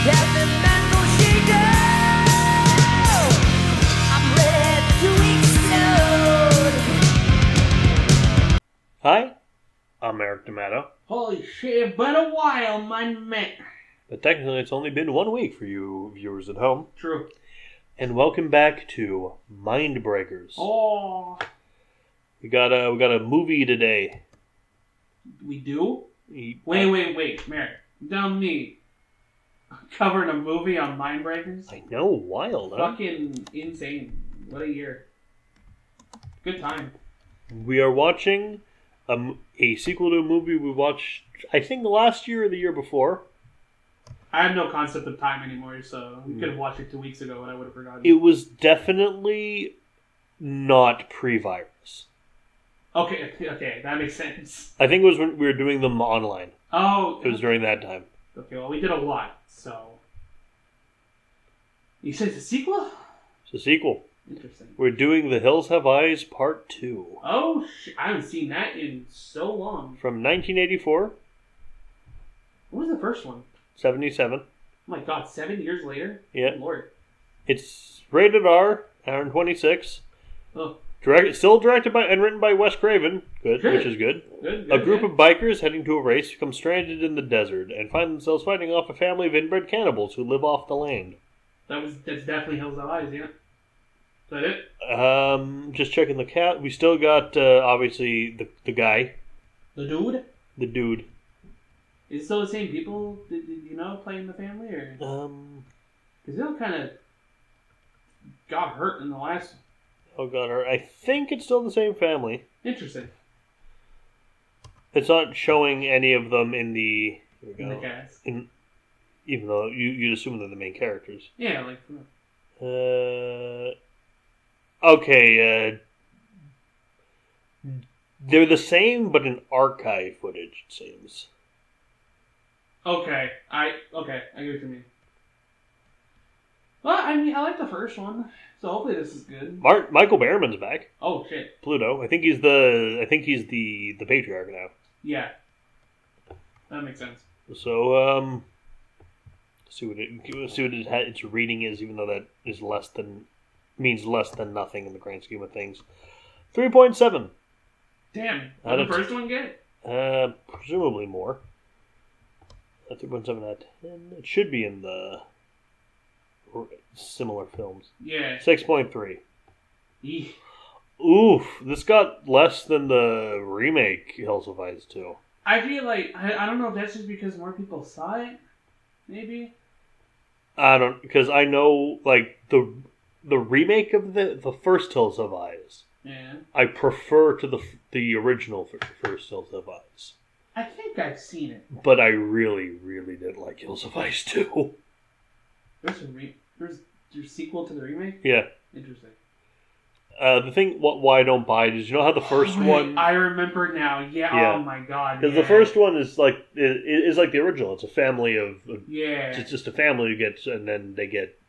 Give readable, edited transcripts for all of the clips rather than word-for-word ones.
Hi, I'm Eric D'Amato. Holy shit, been a while, my man. But technically it's only been 1 week for you viewers at home. True. And welcome back to Mindbreakers. Oh. We got a movie today. We do? Wait, Merrick. Dumb me. Covering a movie on Mindbreakers? I know, wild, huh? Fucking insane. What a year. Good time. We are watching a sequel to a movie we watched, I think, last year or the year before. I have no concept of time anymore, so we could have watched it 2 weeks ago and I would have forgotten. It was definitely not pre-virus. Okay, that makes sense. I think it was when we were doing them online. Oh. It was during that time. Okay, well, we did a lot, so. You said it's a sequel? It's a sequel. Interesting. We're doing The Hills Have Eyes Part 2. Oh, I haven't seen that in so long. From 1984. What was the first one? 77. Oh my god, 7 years later? Yeah. Good Lord. It's rated R, hour and 26. Oh. Still directed by and written by Wes Craven, which is good. Good, A group of bikers heading to a race become stranded in the desert and find themselves fighting off a family of inbred cannibals who live off the land. That's definitely Hills Have Eyes, yeah? Is that it? Just checking the cat. We still got, obviously, the guy. The dude? The dude. Is it still the same people, did you know, playing the family? Or? Because they all kind of got hurt in the last one. Oh god, I think it's still the same family. Interesting. It's not showing any of them in the... Here we go. In the cast. Even though you'd assume they're the main characters. Yeah, like... Okay, they're the same, but in archive footage, it seems. Okay, I get what you mean. Well, I mean, I like the first one, so hopefully this is good. Michael Behrman's back. Oh shit, Pluto. I think he's the patriarch now. Yeah, that makes sense. So see what its reading is, even though that is means less than nothing in the grand scheme of things. 3.7. Damn, what did the first one get? Presumably more. 3.7 out of 10. It should be in the similar films. Yeah. 6.3. Eek. Oof, this got less than the remake Hills Have Eyes 2. I feel like, I don't know if that's just because more people saw it, maybe? Because I know, like, the remake of the first Hills Have Eyes. Yeah. I prefer to the original first Hills Have Eyes. I think I've seen it. But I really, really did like Hills Have Eyes 2. There's your sequel to the remake? Yeah. Interesting. The thing why I don't buy it is, you know how the first one... I remember now. Yeah. Oh my god. Because the first one is like the original. It's a family of... Yeah. It's just a family who gets... And then they get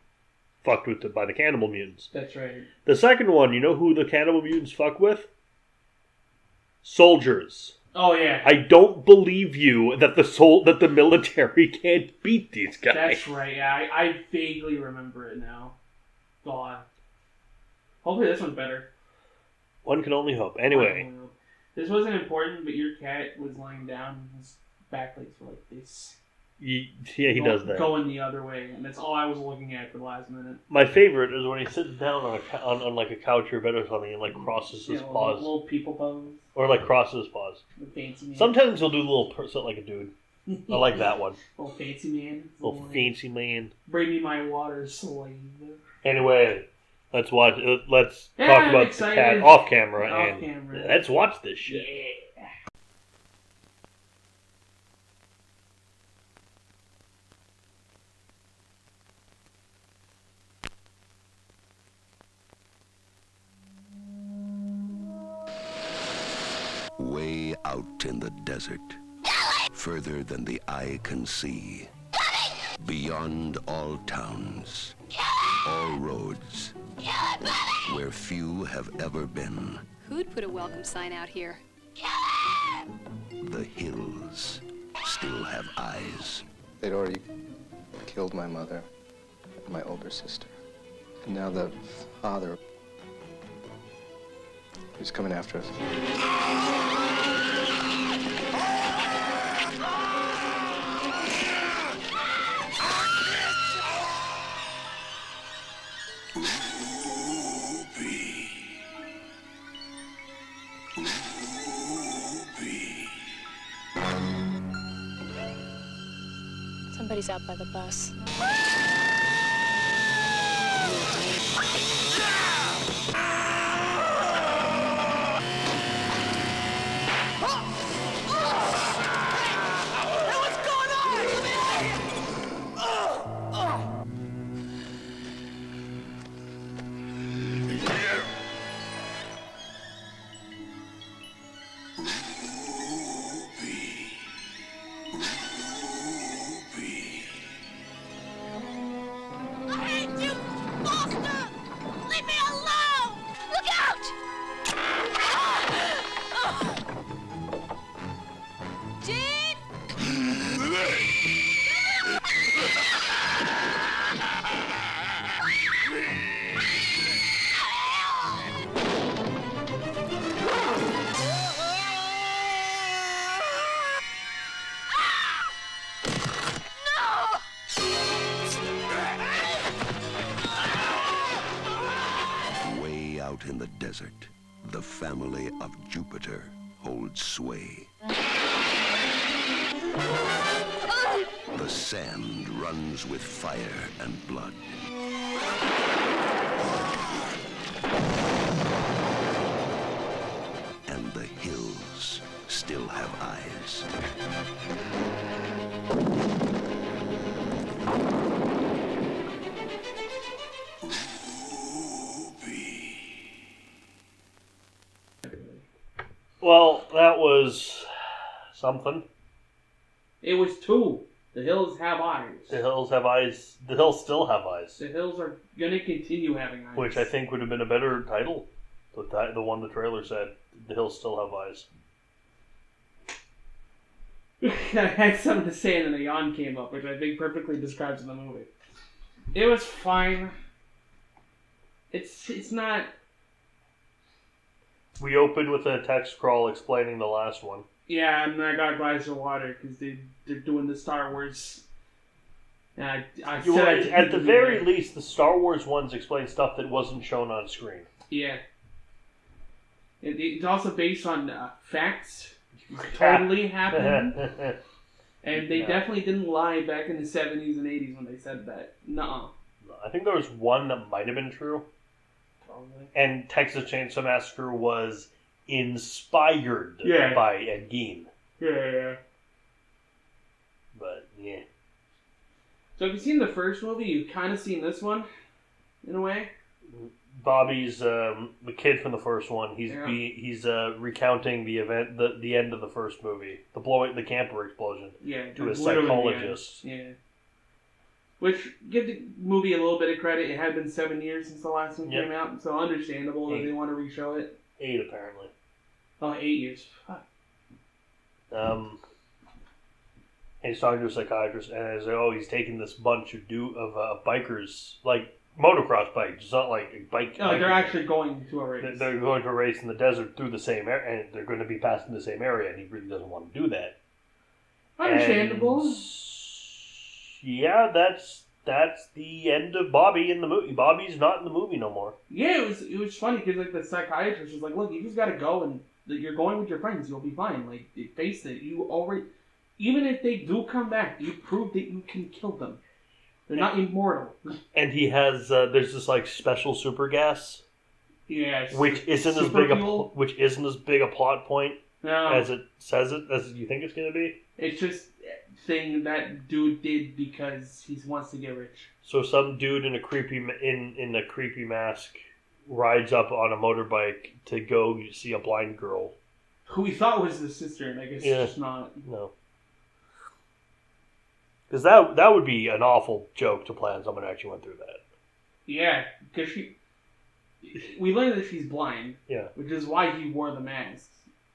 fucked with by the cannibal mutants. That's right. The second one, you know who the cannibal mutants fuck with? Soldiers. Oh yeah. I don't believe you that the military can't beat these guys. That's right. Yeah, I vaguely remember it now. God. Hopefully this one's better. One can only hope. Anyway. This wasn't important, but your cat was lying down and his back legs were like this. Yeah, he does that. Going the other way, and that's all I was looking at for the last minute. My favorite is when he sits down on like a couch or bed or something and like crosses his paws. Little people pose. Or like crosses his paws. Fancy man. Sometimes he'll do a little something like a dude. I like that one. Little fancy man. Little fancy man. Bring me my water, slave. Anyway, let's talk about the cat off camera. Let's watch this shit. Yeah. Way out in the desert, further than the eye can see, beyond all towns, all roads, where few have ever been. Who'd put a welcome sign out here? The hills still have eyes. They'd already killed my mother and my older sister. And now the father is coming after us. Somebody's out by the bus. Out in the desert, the family of Jupiter holds sway. The sand runs with fire and blood. And the hills still have eyes. Well, that was something. It was 2. The hills have eyes. The hills have eyes. The hills still have eyes. The hills are going to continue having eyes. Which I think would have been a better title. The one the trailer said. The hills still have eyes. I had something to say and then a yawn came up, which I think perfectly describes the movie. It was fine. It's not... We opened with a text crawl explaining the last one. Yeah, and I got a glass of water because they're doing the Star Wars. And at the very least, the Star Wars ones explain stuff that wasn't shown on screen. Yeah. It's also based on facts. Totally happened. And they definitely didn't lie back in the 70s and 80s when they said that. Nuh-uh. I think there was one that might have been true. Probably. And Texas Chainsaw Massacre was inspired by Ed Gein. Yeah. But, yeah. So if you've seen the first movie, you've kind of seen this one, in a way. Bobby's the kid from the first one. He's recounting the event, the end of the first movie, the camper explosion. Yeah, to a psychologist. Yeah. Which, give the movie a little bit of credit. It had been 7 years since the last one came out, so understandable that they want to re-show it. 8, apparently. Oh, 8 years. Fuck. And he's talking to a psychiatrist, and he's taking this bunch of bikers, like motocross bikes. It's not like a bike. No, they're actually going to a race. They're going to a race in the desert through the same area, and they're going to be passing the same area, and he really doesn't want to do that. Understandable. And, yeah, that's the end of Bobby in the movie. Bobby's not in the movie no more. Yeah, it was funny because like the psychiatrist was like, "Look, you just got to go, and you're going with your friends. You'll be fine. Like, face it. You already, even if they do come back, you proved that you can kill them. They're not immortal." And he has there's this like special super gas. Yes. Which isn't as big a plot point as it says it as you think it's going to be. It's just thing that dude did because he wants to get rich. So some dude in a creepy mask rides up on a motorbike to go see a blind girl who we thought was his sister, and I guess it's just not. No, because that would be an awful joke to plan. Someone actually went through that. Yeah, because we learned that she's blind. Yeah, which is why he wore the mask.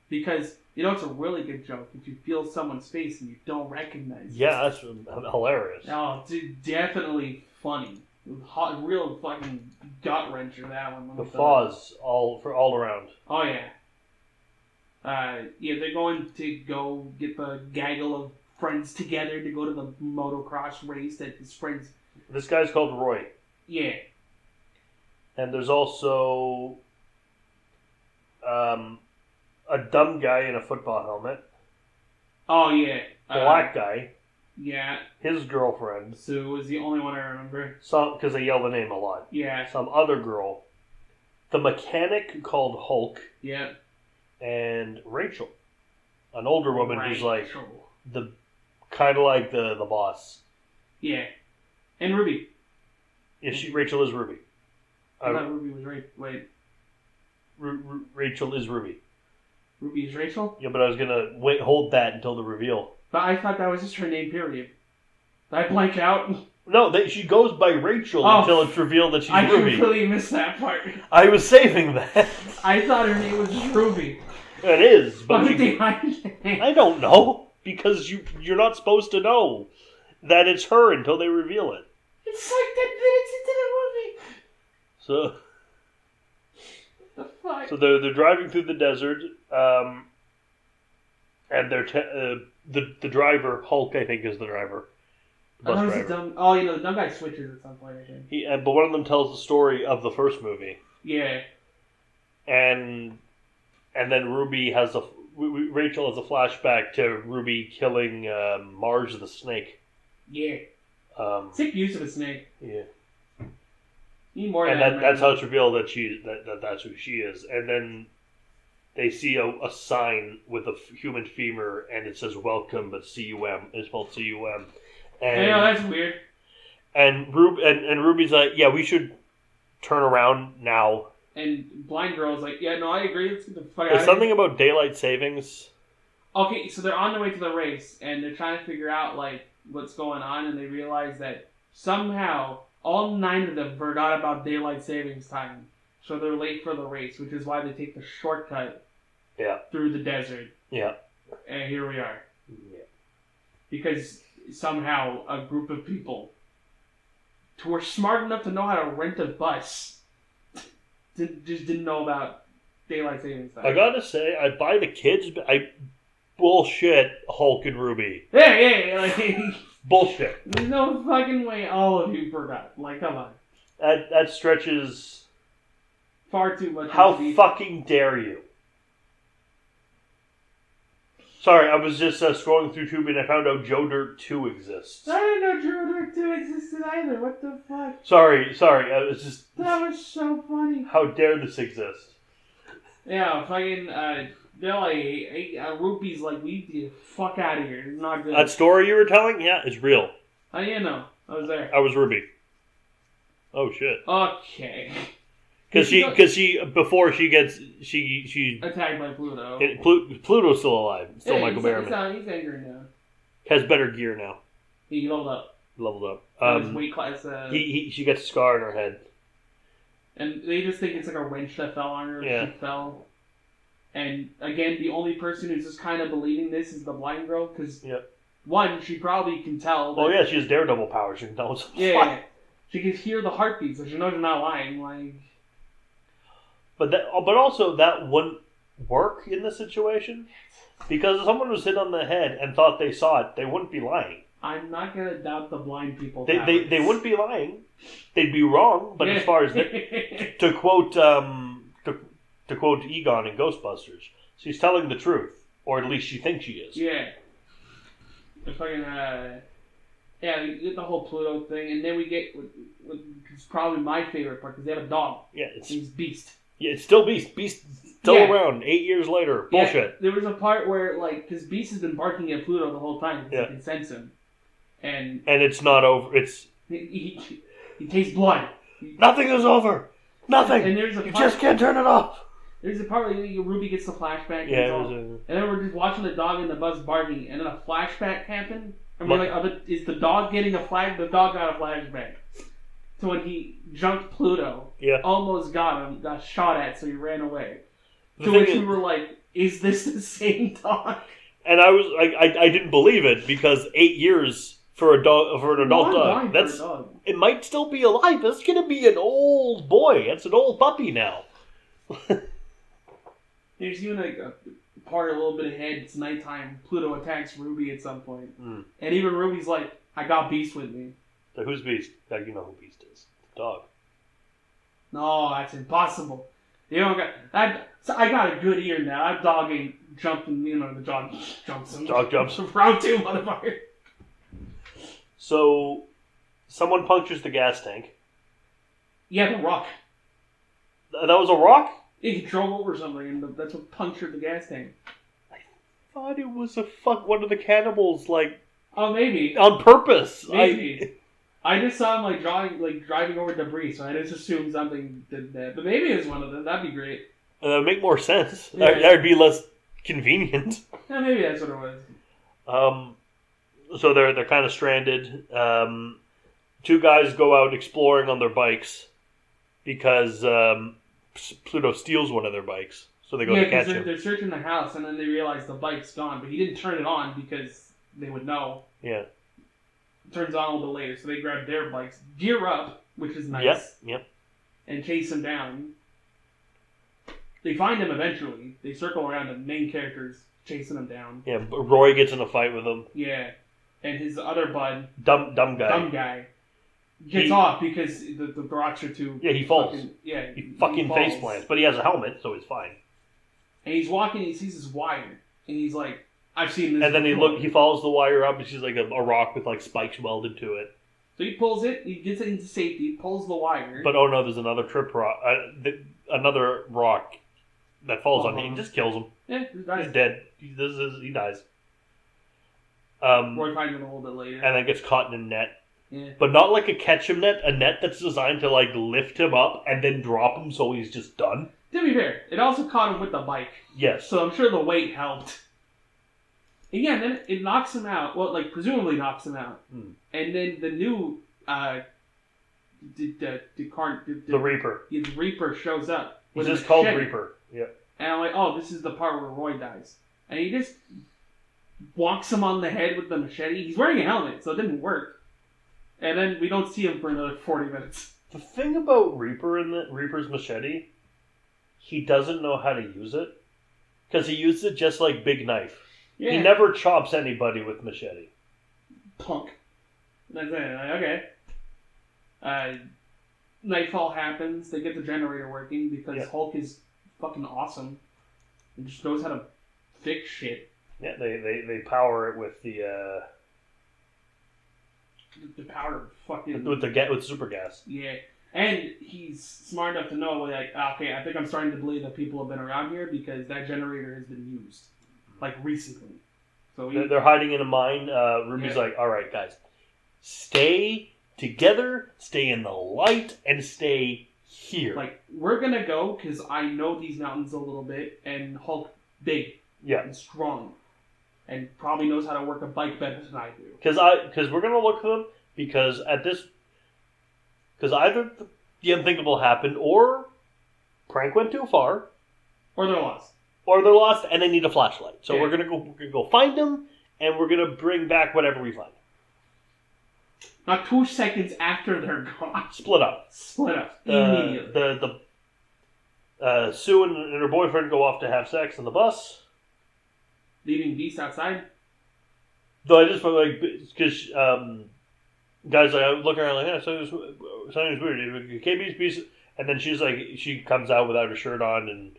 Because You know, it's a really good joke if you feel someone's face and you don't recognize it. Yeah, that's hilarious. Oh, dude, definitely funny. Real fucking gut wrencher, that one. The Foz all around. Oh, yeah. They're going to go get the gaggle of friends together to go to the motocross race that his friends... This guy's called Roy. Yeah. And there's also a dumb guy in a football helmet. Oh, yeah. Black guy. Yeah. His girlfriend. Sue was the only one I remember. Because they yell the name a lot. Yeah. Some other girl. The mechanic called Hulk. Yeah. And Rachel. An older woman who's like Rachel. kind of like the boss. Yeah. And Ruby. Yeah, Rachel is Ruby. I thought Ruby was Wait. Rachel is Ruby. Ruby is Rachel? Yeah, but I was gonna hold that until the reveal. But I thought that was just her name, period. Did I blank out? No, she goes by Rachel until it's revealed that she's Ruby. I completely missed that part. I was saving that. I thought her name was just Ruby. It is, but I don't know, because you're not supposed to know that it's her until they reveal it. It's like 10 minutes into the movie. So, the fuck? So they're driving through the desert, and they're the driver, Hulk, I think, is the driver. The bus driver. The dumb guy switches at some point, I think. But one of them tells the story of the first movie. Yeah. And then Rachel has a flashback to Ruby killing Marge the snake. Yeah. Sick use of a snake. Yeah. Need more and of that. That's how it's revealed that that's who she is. And then they see a sign with a human femur, and it says "Welcome," but C-U-M. It's spelled C-U-M. And, I know, that's weird. And Ruby's like, yeah, we should turn around now. And Blind Girl's like, yeah, no, I agree. Let's get the fuck out of There's here. something about daylight savings. Okay, so they're on their way to the race, and they're trying to figure out, like, what's going on, and they realize that somehow all 9 of them forgot about daylight savings time. So they're late for the race, which is why they take the shortcut through the desert. Yeah. And here we are. Yeah. Because somehow a group of people who were smart enough to know how to rent a bus just didn't know about daylight savings time. I gotta say, I buy the kids, but bullshit Hulk and Ruby. Yeah, like... Bullshit. There's no fucking way all of you forgot. Like, come on. That stretches... Far too much. How fucking dare you? Sorry, I was just scrolling through Tubi and I found out Joe Dirt 2 exists. I didn't know Joe Dirt 2 existed either. What the fuck? Sorry. I was just... That was so funny. How dare this exist? Yeah, fucking... They're like, Ruby's like, we need to get the fuck out of here. It's not good. That story you were telling? Yeah, it's real. How do you know? I was there. I was Ruby. Oh, shit. Okay. Because she before she gets she attacked by Pluto. Pluto's still alive. Still Michael Berryman. He's angry now. Has better gear now. He leveled up. His weight class. She gets a scar on her head. And they just think it's like a wrench that fell on her. Yeah. She fell. And again, the only person who's just kind of believing this is the blind girl, because one, she probably can tell. Oh yeah, she has Daredevil powers. She can tell what's yeah. She can hear the heartbeat, so she knows you're not lying. Like. But also that wouldn't work in this situation, because if someone was hit on the head and thought they saw it, they wouldn't be lying. I'm not gonna doubt the blind people. They wouldn't be lying. They'd be wrong. But as far as to quote Egon in Ghostbusters, she's telling the truth, or at least she thinks she is. Yeah. The fucking we get the whole Pluto thing, and then we get it's probably my favorite part, because they have a dog. Yeah, he's Beast. Yeah, it's still Beast. Beast still around 8 years later. Bullshit. Yeah, there was a part where, like, because Beast has been barking at Pluto the whole time, because he can sense him. And it's not over. It's he tastes blood. Nothing is over. Nothing. And there's you just can't turn it off. There's a part where Ruby gets the flashback. And then we're just watching the dog in the bus barking, and then a flashback happened. And we're like, is the dog getting a flag? The dog got a flashback. So when he jumped Pluto, almost got him, got shot at, so he ran away. To which we were like, is this the same dog? And I didn't believe it because 8 years for an adult dog. It might still be alive. That's gonna be an old boy. It's an old puppy now. There's even like a part a little bit ahead. It's nighttime. Pluto attacks Ruby at some point, and even Ruby's like, "I got Beast with me." So who's Beast? You know who Beast is. The dog. No, that's impossible. You don't got that. So I got a good ear now. That dog ain't jumping. The dog jumps him. Dog jumps him. Round 2, motherfucker. So, someone punctures the gas tank. Yeah, the rock. That was a rock? He drove over something, and that's what punctured the gas tank. I thought it was one of the cannibals, Oh, maybe. on purpose. Maybe. I just saw him driving over debris, so I just assumed something did that. But maybe it was one of them. That'd be great. That would make more sense. Yeah. That would be less convenient. Yeah, maybe that's what it was. So they're kind of stranded. 2 guys go out exploring on their bikes because Pluto steals one of their bikes. So they go to catch him. They're searching the house, and then they realize the bike's gone, but he didn't turn it on because they would know. Yeah. Turns on a little bit later, so they grab their bikes, gear up, which is nice. Yep. And chase him down. They find him eventually. They circle around the main characters chasing him down. Yeah, Roy gets in a fight with him. Yeah. And his other bud, Dumb guy. Gets off because the rocks are too... Yeah, he falls. He fucking falls. face plants, but he has a helmet, so he's fine. And he's walking, and he sees this wire, and he's like, I've seen this And then before. he follows the wire up, and she's like a rock with spikes welded to it. So he pulls it, he gets it into safety, pulls the wire. But oh no, there's another trip rock, another rock that falls on him. He just kills him. Yeah, He's dead. He dies. Roy finds him a little bit later. And then gets caught in a net. Yeah. But not like a catch him net, a net that's designed to lift him up and then drop him so he's just done. To be fair, it also caught him with the bike. Yes. So I'm sure the weight helped. And yeah, then it knocks him out. Well, presumably knocks him out. And then the new the Reaper. Yeah, the Reaper shows up. He's just called Reaper. Yeah. And I'm like, oh, this is the part where Roy dies. And he just whonks him on the head with the machete. He's wearing a helmet, so it didn't work. And then we don't see him for another 40 minutes. The thing about Reaper and the Reaper's machete, he doesn't know how to use it. Because he uses it just like Big Knife. Yeah. He never chops anybody with machete. Punk. That's it. Okay. Nightfall happens. They get the generator working because Hulk is fucking awesome. And just knows how to fix shit. Yeah, they power it with the power fucking with super gas. Yeah. And he's smart enough to know, okay, I think I'm starting to believe that people have been around here because that generator has been used, recently. So they're hiding in a mine. Ruby's like, all right, guys, stay together, stay in the light, and stay here. We're gonna go because I know these mountains a little bit, and Hulk big, and strong, and probably knows how to work a bike better than I do. Because we're gonna look for them because either the unthinkable happened or Prank went too far, or they're lost. Or they're lost and they need a flashlight. So we're gonna go find them, and we're gonna bring back whatever we find. Not 2 seconds after they're gone. Split up. Immediately. Sue and her boyfriend go off to have sex on the bus, leaving Beast outside. Though I just felt because guys look around something's weird. Okay, Beast, and then she comes out without her shirt on and.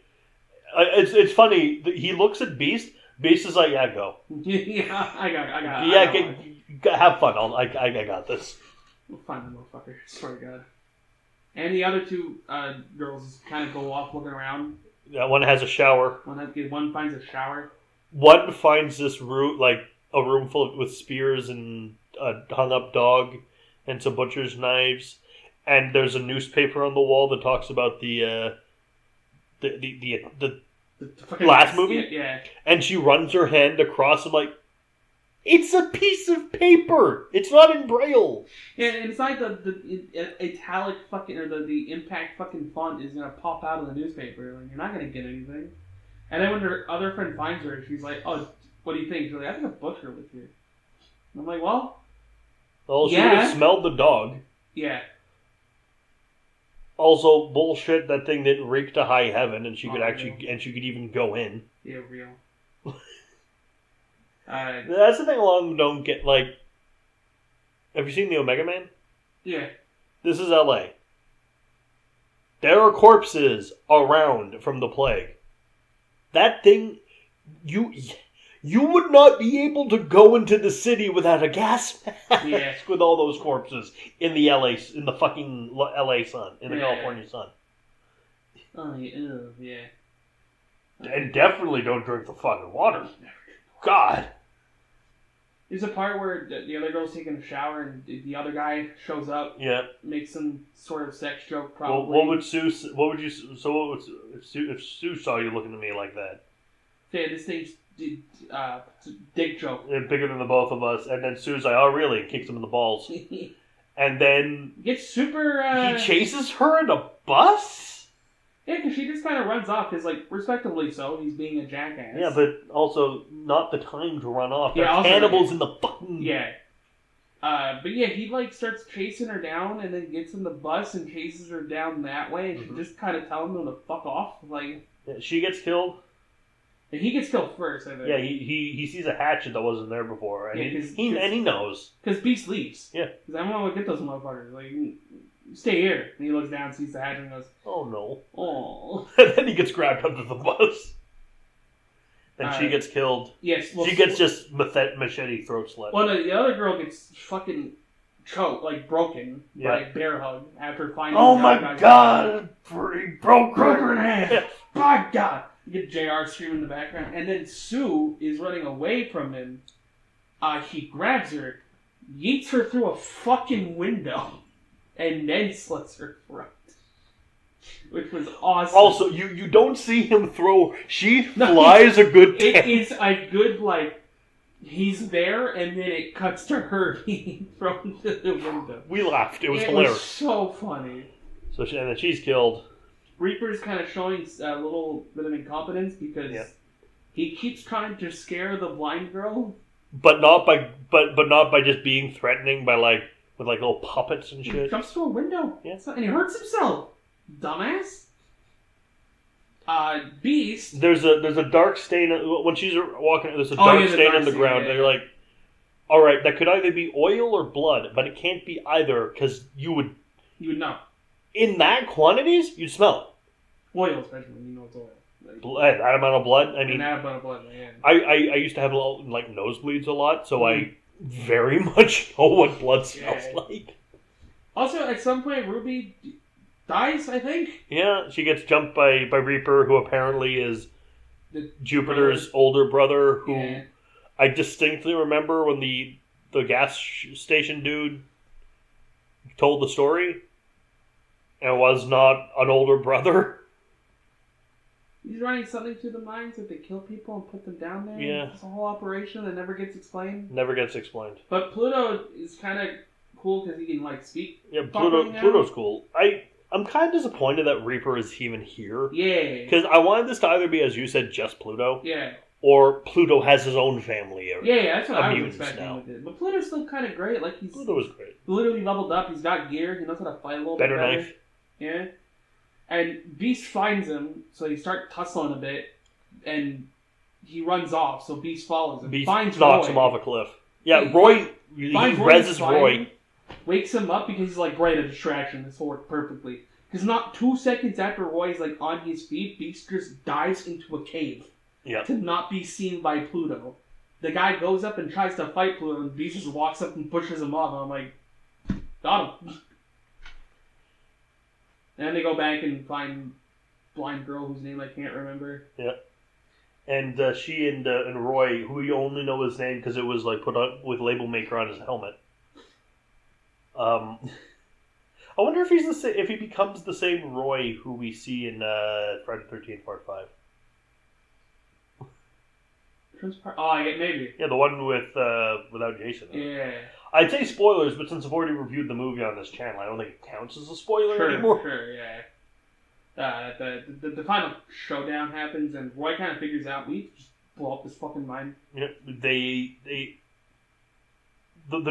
It's funny. He looks at Beast. Beast is like, "Yeah, go. Yeah, I got. Yeah, have fun. I got this. We'll find the motherfucker. Swear to God." And the other 2 girls kind of go off looking around. One has a shower. One finds a shower. One finds this room, a room full with spears and a hung up dog and some butcher's knives. And there's a newspaper on the wall that talks about the last movie. Yeah. And she runs her hand across and it's a piece of paper. It's not in Braille. Yeah, and it's like the italic fucking, or the impact fucking font is going to pop out of the newspaper. You're not going to get anything. And then when her other friend finds her, she's like, "Oh, what do you think?" She's like, "I think a butcher lives here." And I'm like, "Well, She would have smelled the dog. yeah." Also, bullshit. That thing didn't reek to high heaven, and she could even go in. Yeah, real. That's the thing. A lot of them don't get. Like, have you seen the Omega Man? Yeah. This is L.A. There are corpses around from the plague. That thing, you would not be able to go into the city without a gas mask with all those corpses in the fucking LA sun, in the California sun. Oh, yeah. And definitely don't drink the fucking water. God. There's a part where the other girl's taking a shower and the other guy shows up. Yeah. Makes some sort of sex joke, probably. Well, if Sue saw you looking at me like that? Yeah, this thing's dick joke. Bigger than the both of us. And then Sue's like, oh, really? Kicks him in the balls. And then... Gets super... he chases her in a bus? Yeah, because she just kind of runs off, because, like, respectively so, he's being a jackass. Yeah, but also not the time to run off. There Yeah, are cannibals in the fucking... Yeah. But yeah, he, like, starts chasing her down, and then gets in the bus and chases her down that way, and she just kind of tells him to fuck off. Like... Yeah, she gets killed. And he gets killed first, I think. Yeah, he sees a hatchet that wasn't there before, and yeah, he knows. Because Beast leaves. Yeah. Because I want to get those motherfuckers. Like, stay here. And he looks down, sees the hatchet, and goes, oh no. Oh. And then he gets grabbed under the bus. And she gets killed. Yes. Well, she gets just machete throat slit. Well, no, the other girl gets fucking choked, like broken by a bear hug after finding. Oh my god! He broke her in half. My god! You get JR screaming in the background, and then Sue is running away from him. He grabs her, yeets her through a fucking window, and then slits her throat. Which was awesome. Also, you don't see him throw... She flies a good 10. It is a good, like, he's there, and then it cuts to her being thrown to the window. We laughed. It was hilarious. It was so funny. And then she's killed. Reaper's kind of showing a little bit of incompetence because he keeps trying to scare the blind girl. But not by just being threatening by with little puppets and shit. He jumps through a window. Yeah. And he hurts himself. Dumbass. Beast. There's a dark stain when she's walking. There's a dark stain on the ground. Yeah. They're like, all right, that could either be oil or blood, but it can't be either because you would know. In that quantities, you'd smell it. Oil, especially, you know it's oil. That amount of blood. I mean, that amount of blood. Yeah. I used to have nosebleeds a lot, so I very much know what blood smells like. Also, at some point, Ruby dies, I think. Yeah, she gets jumped by Reaper, who apparently is Jupiter's older brother. Who I distinctly remember when the gas station dude told the story, and was not an older brother. He's running something through the mines that they kill people and put them down there. Yeah. It's a whole operation that never gets explained. Never gets explained. But Pluto is kind of cool because he can speak. Yeah, Pluto's cool. I'm kind of disappointed that Reaper is even here. Yeah. Because I wanted this to either be, as you said, just Pluto. Yeah. Or Pluto has his own family. Yeah, that's what I was expecting with it. But Pluto's still kind of great. Pluto was great. Literally leveled up. He's got gear. He knows how to fight a little bit better. Knife. Yeah. And Beast finds him, so they start tussling a bit, and he runs off, so Beast follows him. Beast finds knocks Roy. him off a cliff. Yeah, Roy, he reses Roy. Wakes him up because he's like, great, a distraction, this will work perfectly. Because not 2 seconds after Roy's on his feet, Beast just dives into a cave to not be seen by Pluto. The guy goes up and tries to fight Pluto, and Beast just walks up and pushes him off, and I'm like, got him. And then they go back and find blind girl whose name I can't remember. Yeah. And she and Roy, who you only know his name because it was put up with label maker on his helmet. I wonder if if he becomes the same Roy who we see in Friday the 13th Part 5. Oh, yeah, maybe. Yeah, the one without Jason. Yeah. I'd say spoilers, but since I've already reviewed the movie on this channel, I don't think it counts as a spoiler anymore. Sure, yeah. The final showdown happens, and Roy kind of figures out we just blow up this fucking mine. Yeah, the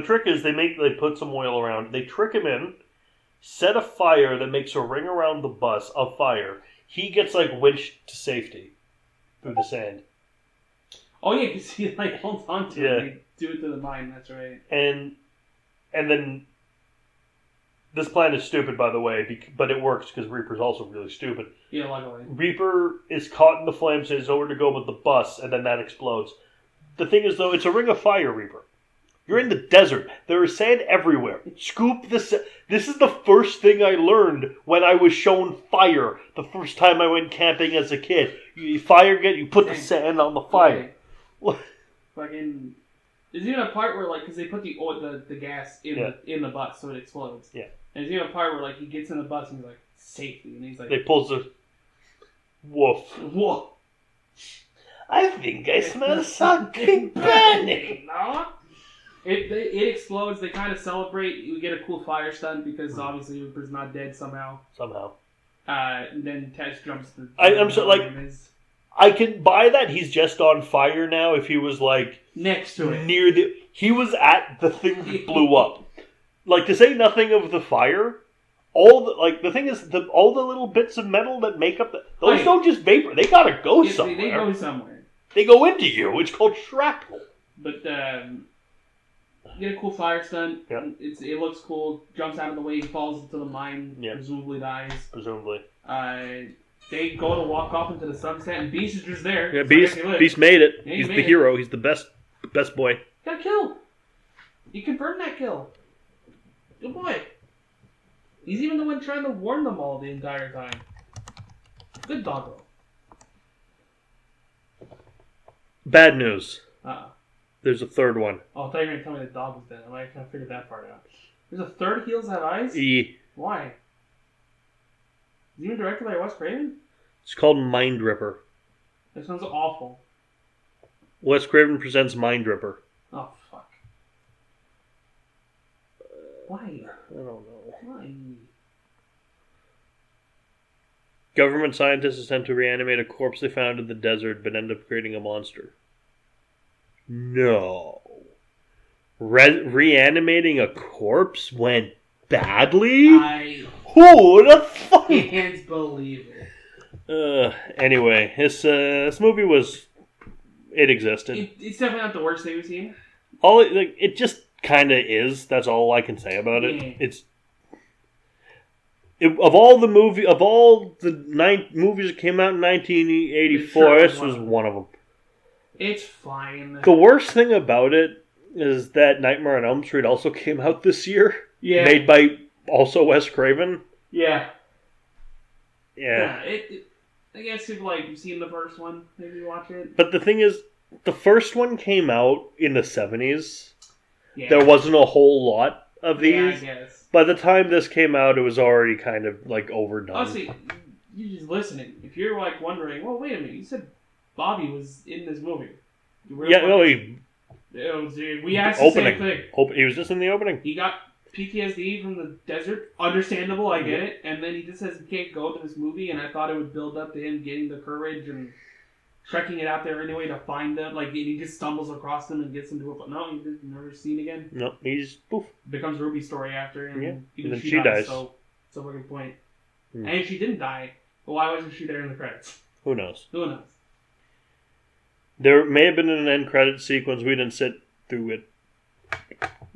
trick is they put some oil around. They trick him in, set a fire that makes a ring around the bus of fire. He gets winched to safety through the sand. Oh yeah, because he holds on to it. They do it to the mine. That's right. And then this plan is stupid, by the way, but it works because Reaper's also really stupid. Yeah, luckily. Reaper is caught in the flames and is nowhere to go but the bus, and then that explodes. The thing is, though, it's a ring of fire, Reaper. You're in the desert. There is sand everywhere. Scoop this. This is the first thing I learned when I was shown fire. The first time I went camping as a kid. You put the sand on the fire. Fucking. There's even a part where because they put the gas in the bus so it explodes. Yeah. And there's even a part where he gets in the bus and he's safety, and he's they pulls the woof. Woof. I think I smell something burning. No. It explodes. They kind of celebrate. You get a cool fire stunt because obviously Reaper's not dead somehow. And then Tess jumps. I'm so I can buy that he's just on fire now. If he was next to it, he was at the thing that blew up. To say nothing of the fire, the thing is all the little bits of metal that make up those don't just vapor. They gotta go somewhere. They go somewhere. They go into you. It's called shrapnel. But get a cool fire stunt. Yep. It looks cool. Jumps out of the way. He falls into the mine. Yep. Presumably dies. Presumably. They go to walk off into the sunset, and Beast is just there. Yeah, Beast made it. Yeah, he's the hero. He's the best boy. Got a kill. He confirmed that kill. Good boy. He's even the one trying to warn them all the entire time. Good doggo. Bad news. Uh-oh. There's a third one. Oh, I thought you were going to tell me the dog was dead. I might have figured that part out. There's a third Heels Have Eyes? Why? Is it even directed by Wes Craven? It's called Mindripper. That sounds awful. Wes Craven presents Mindripper. Oh, fuck. Why? I don't know. Why? Government scientists attempt to reanimate a corpse they found in the desert, but end up creating a monster. No. Reanimating a corpse went badly? Who the fuck? Can't believe it. Anyway, this movie it existed. It's definitely not the worst thing we've seen. It just kind of is. That's all I can say about it. Yeah. Of all the movies that came out in 1984, this was one of them. It's fine. The worst thing about it is that Nightmare on Elm Street also came out this year. Yeah. Made by also Wes Craven. Yeah. Yeah. I guess if you've seen the first one, maybe watch it. But the thing is, the first one came out in the 70s. Yeah. There wasn't a whole lot of these. Yeah, I guess. By the time this came out, it was already kind of overdone. Honestly, you're just listening. If you're wondering, well, wait a minute, you said Bobby was in this movie. We asked the same thing. He was just in the opening. He got PTSD from the desert. Understandable, I get it. And then he just says he can't go to this movie, and I thought it would build up to him getting the courage and trekking it out there anyway to find them. And he just stumbles across them and gets them to it. But no, he's never seen again. No, he's poof. Becomes Ruby's story after, and then she dies. So it's a fucking point. And if she didn't die, well, why wasn't she there in the credits? Who knows? There may have been an end credit sequence. We didn't sit through it. I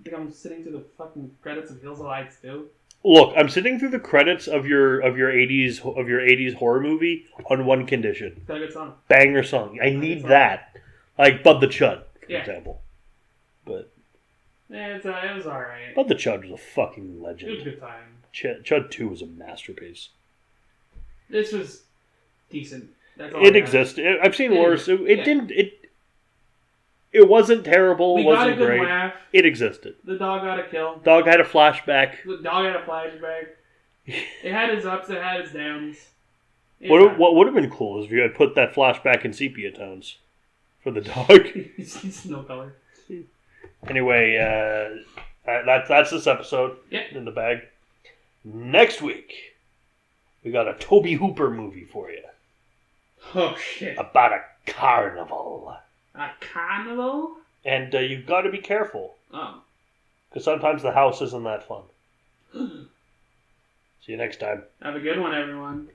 think I'm sitting through the fucking credits of Hills of Lights too. Look, I'm sitting through the credits of your 80s horror movie on one condition. It's got a good song. Banger song. I need that. Like Bud the Chud, for example. But it was alright. Bud the Chud was a fucking legend. It was a good time. Chud 2 was a masterpiece. This was decent. It existed. I've seen worse. It wasn't terrible. It wasn't great. We got a good laugh. It existed. The dog got a kill. Dog had a flashback. It had its ups. It had its downs. What would have been cool is if you had put that flashback in sepia tones for the dog. It's no color. Anyway, that's this episode. Yeah. In the bag. Next week, we got a Toby Hooper movie for you Oh shit! about a carnival. A carnival? And you've got to be careful. Oh. Because sometimes the house isn't that fun. See you next time. Have a good one, everyone.